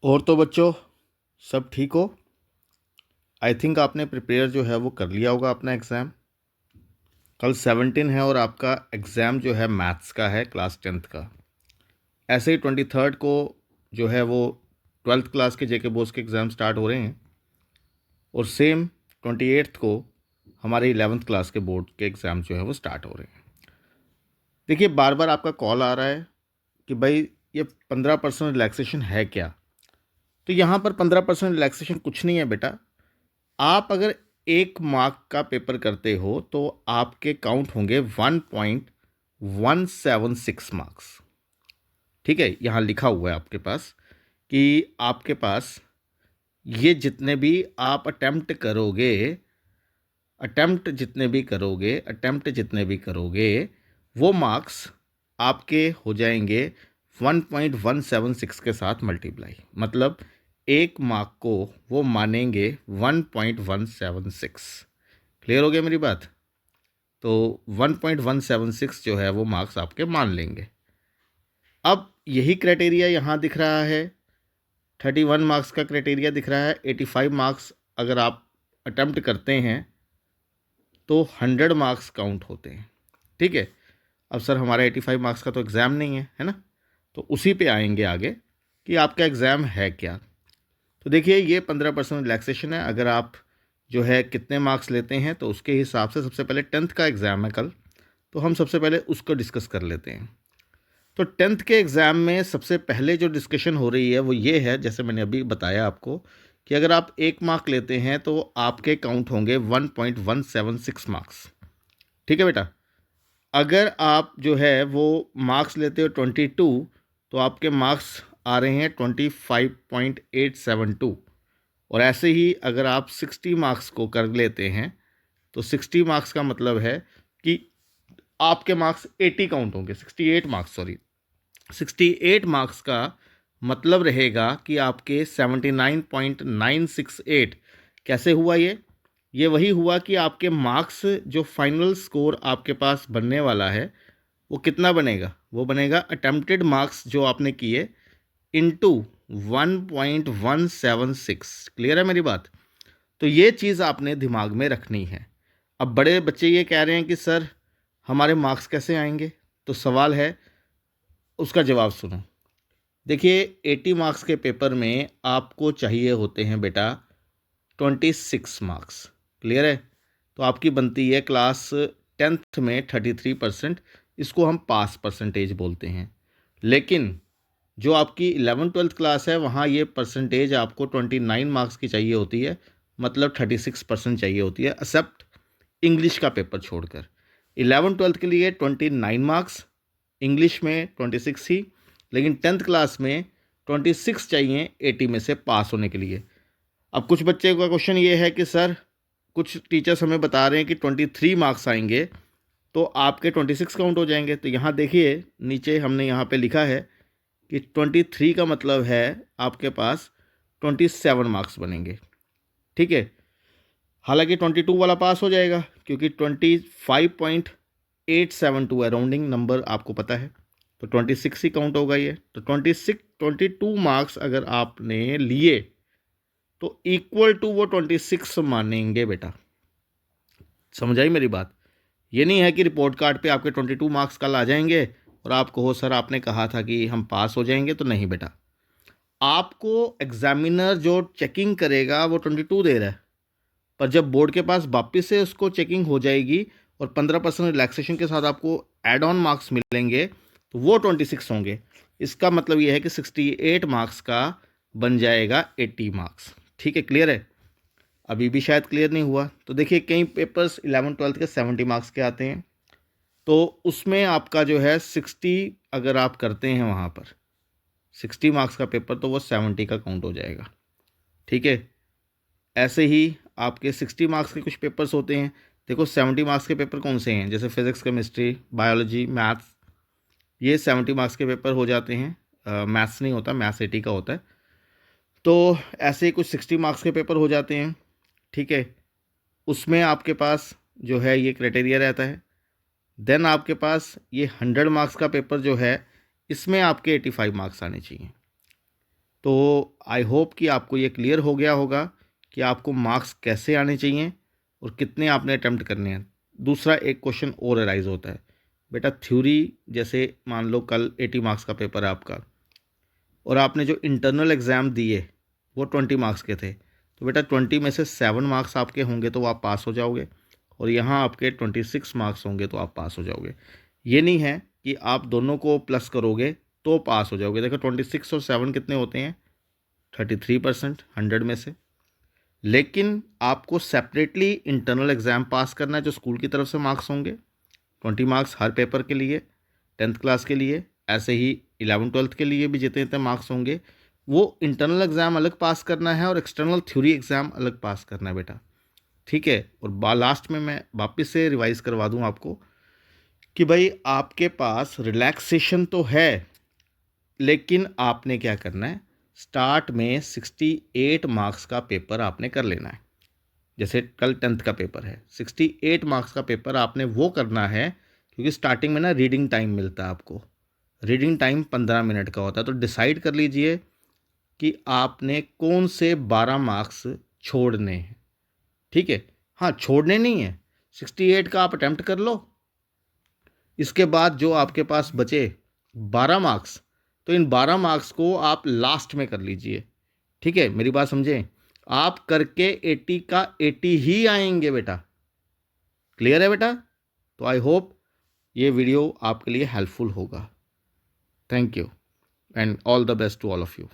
और तो बच्चों सब ठीक हो। आई थिंक आपने प्रिपेयर जो है वो कर लिया होगा अपना एग्ज़ाम। कल 17 है और आपका एग्ज़ाम जो है मैथ्स का है, क्लास 10th का। ऐसे ही 23rd को जो है वो 12th क्लास के जेके बोर्ड्स के एग्ज़ाम स्टार्ट हो रहे हैं और सेम 28th को हमारे 11th क्लास के बोर्ड के एग्ज़ाम जो है वो स्टार्ट हो रहे हैं। देखिए, बार बार आपका कॉल आ रहा है कि भाई ये 15% रिलैक्सेशन है क्या। तो यहाँ पर 15% रिलैक्सेशन कुछ नहीं है बेटा। आप अगर 1 मार्क का पेपर करते हो तो आपके काउंट होंगे 1.176 मार्क्स। ठीक है, यहाँ लिखा हुआ है आपके पास कि आपके पास ये जितने भी आप अटेम्प्ट जितने भी करोगे वो मार्क्स आपके हो जाएंगे 1.176 के साथ मल्टीप्लाई। मतलब 1 मार्क को वो मानेंगे 1.176। क्लियर हो गया मेरी बात? तो 1.176 जो है वो मार्क्स आपके मान लेंगे। अब यही क्राइटेरिया यहाँ दिख रहा है, 31 मार्क्स का क्राइटेरिया दिख रहा है। 85 मार्क्स अगर आप अटेम्प्ट करते हैं तो 100 मार्क्स काउंट होते हैं। ठीक है, अब सर हमारा 85 मार्क्स का तो एग्ज़ाम नहीं है ना? तो उसी पे आएंगे आगे कि आपका एग्ज़ाम है क्या। तो देखिए, ये 15% रिलैक्सेशन है। अगर आप जो है कितने मार्क्स लेते हैं तो उसके हिसाब से सबसे पहले 10th का एग्ज़ाम है कल, तो हम सबसे पहले उसको डिस्कस कर लेते हैं। तो 10th के एग्ज़ाम में सबसे पहले जो डिस्कशन हो रही है वो ये है, जैसे मैंने अभी बताया आपको, कि अगर आप 1 मार्क लेते हैं तो आपके काउंट होंगे 1.176 मार्क्स। ठीक है बेटा। अगर आप जो है वो मार्क्स लेते हो 22 तो आपके मार्क्स आ रहे हैं 25.872। और ऐसे ही अगर आप 60 मार्क्स को कर लेते हैं तो 60 मार्क्स का मतलब है कि आपके मार्क्स 80 काउंट होंगे, 68 मार्क्स, सॉरी 68 मार्क्स का मतलब रहेगा कि आपके 79.968। कैसे हुआ ये वही हुआ कि आपके मार्क्स जो फाइनल स्कोर आपके पास बनने वाला है वो कितना बनेगा, वो बनेगा अटेम्प्टेड मार्क्स जो आपने किए इनटू 1.176। क्लियर है मेरी बात? तो ये चीज़ आपने दिमाग में रखनी है। अब बड़े बच्चे ये कह रहे हैं कि सर हमारे मार्क्स कैसे आएंगे, तो सवाल है, उसका जवाब सुनो। देखिए, 80 मार्क्स के पेपर में आपको चाहिए होते हैं बेटा 26 मार्क्स। क्लियर है? तो आपकी बनती है क्लास 10th में 33%। इसको हम पास परसेंटेज बोलते हैं। लेकिन जो आपकी 11th-12th क्लास है वहाँ ये परसेंटेज आपको 29 मार्क्स की चाहिए होती है, मतलब 36% चाहिए होती है, एक्सेप्ट इंग्लिश का पेपर छोड़कर। 11th-12th के लिए 29 मार्क्स, इंग्लिश में 26 ही, लेकिन 10th क्लास में 26 चाहिए 80 में से पास होने के लिए। अब कुछ बच्चे का क्वेश्चन ये है कि सर कुछ टीचर्स हमें बता रहे हैं कि 23 मार्क्स आएंगे तो आपके 26 काउंट हो जाएंगे। तो यहाँ देखिए, नीचे हमने यहाँ पे लिखा है कि 23 का मतलब है आपके पास 27 मार्क्स बनेंगे। ठीक है, हालांकि 22 वाला पास हो जाएगा क्योंकि 25.872 है, राउंडिंग नंबर आपको पता है, तो 26 ही काउंट होगा ये। तो 22 मार्क्स अगर आपने लिए तो इक्वल टू वो 26 मानेंगे बेटा। समझ आई मेरी बात? ये नहीं है कि रिपोर्ट कार्ड पे आपके 22 मार्क्स कल आ जाएंगे और आप कहो सर आपने कहा था कि हम पास हो जाएंगे, तो नहीं बेटा। आपको एग्जामिनर जो चेकिंग करेगा वो 22 दे रहा है, पर जब बोर्ड के पास वापस से उसको चेकिंग हो जाएगी और 15% रिलैक्सेशन के साथ आपको एड ऑन मार्क्स मिलेंगे तो वो 26 होंगे। इसका मतलब ये है कि 68 मार्क्स का बन जाएगा 80 मार्क्स। ठीक है, क्लियर है? अभी भी शायद क्लियर नहीं हुआ। तो देखिए, कई पेपर्स 11th-12th के 70 मार्क्स के आते हैं, तो उसमें आपका जो है 60 अगर आप करते हैं वहाँ पर 60 मार्क्स का पेपर तो वो 70 का काउंट हो जाएगा। ठीक है, ऐसे ही आपके 60 मार्क्स के कुछ पेपर्स होते हैं। देखो, 70 मार्क्स के पेपर कौन से हैं, जैसे फिज़िक्स, केमिस्ट्री, बायोलॉजी, मैथ्स, ये 70 मार्क्स के पेपर हो जाते हैं। मैथ्स नहीं होता, मैथ्स 80 का होता है। तो ऐसे ही कुछ 60 मार्क्स के पेपर हो जाते हैं। ठीक है, उसमें आपके पास जो है ये क्राइटेरिया रहता है। देन आपके पास ये 100 मार्क्स का पेपर जो है, इसमें आपके 85 मार्क्स आने चाहिए। तो आई होप कि आपको ये क्लियर हो गया होगा कि आपको मार्क्स कैसे आने चाहिए और कितने आपने अटैम्प्ट करने हैं। दूसरा एक क्वेश्चन और अराइज होता है बेटा, थ्योरी जैसे मान लो कल 80 मार्क्स का पेपर है आपका और आपने जो इंटरनल एग्ज़ाम दिए वो 20 मार्क्स के थे, तो बेटा 20 में से 7 मार्क्स आपके होंगे तो आप पास हो जाओगे और यहाँ आपके 26 मार्क्स होंगे तो आप पास हो जाओगे। ये नहीं है कि आप दोनों को प्लस करोगे तो पास हो जाओगे। देखो 26 और 7 कितने होते हैं, 33% 100 में से। लेकिन आपको सेपरेटली इंटरनल एग्ज़ाम पास करना है जो स्कूल की तरफ से मार्क्स होंगे, 20 मार्क्स हर पेपर के लिए, 10th क्लास के लिए, ऐसे ही 11th-12th के लिए भी जितने जितने मार्क्स होंगे वो इंटरनल एग्ज़ाम अलग पास करना है और एक्सटर्नल थ्योरी एग्ज़ाम अलग पास करना है बेटा, ठीक है। और लास्ट में मैं वापस से रिवाइज़ करवा दूं आपको कि भाई आपके पास रिलैक्सेशन तो है, लेकिन आपने क्या करना है, स्टार्ट में 68 मार्क्स का पेपर आपने कर लेना है। जैसे कल 10th का पेपर है, 68 मार्क्स का पेपर आपने वो करना है, क्योंकि स्टार्टिंग में ना रीडिंग टाइम मिलता है आपको। रीडिंग टाइम 15 मिनट का होता है, तो डिसाइड कर लीजिए कि आपने कौन से 12 मार्क्स छोड़ने हैं, ठीक है। हाँ, छोड़ने नहीं है, 68 का आप अटैम्प्ट कर लो, इसके बाद जो आपके पास बचे 12 मार्क्स, तो इन 12 मार्क्स को आप लास्ट में कर लीजिए, ठीक है। मेरी बात समझें, आप करके 80 का 80 ही आएंगे बेटा। क्लियर है बेटा? तो आई होप ये वीडियो आपके लिए हेल्पफुल होगा। Thank you and all the best to all of you.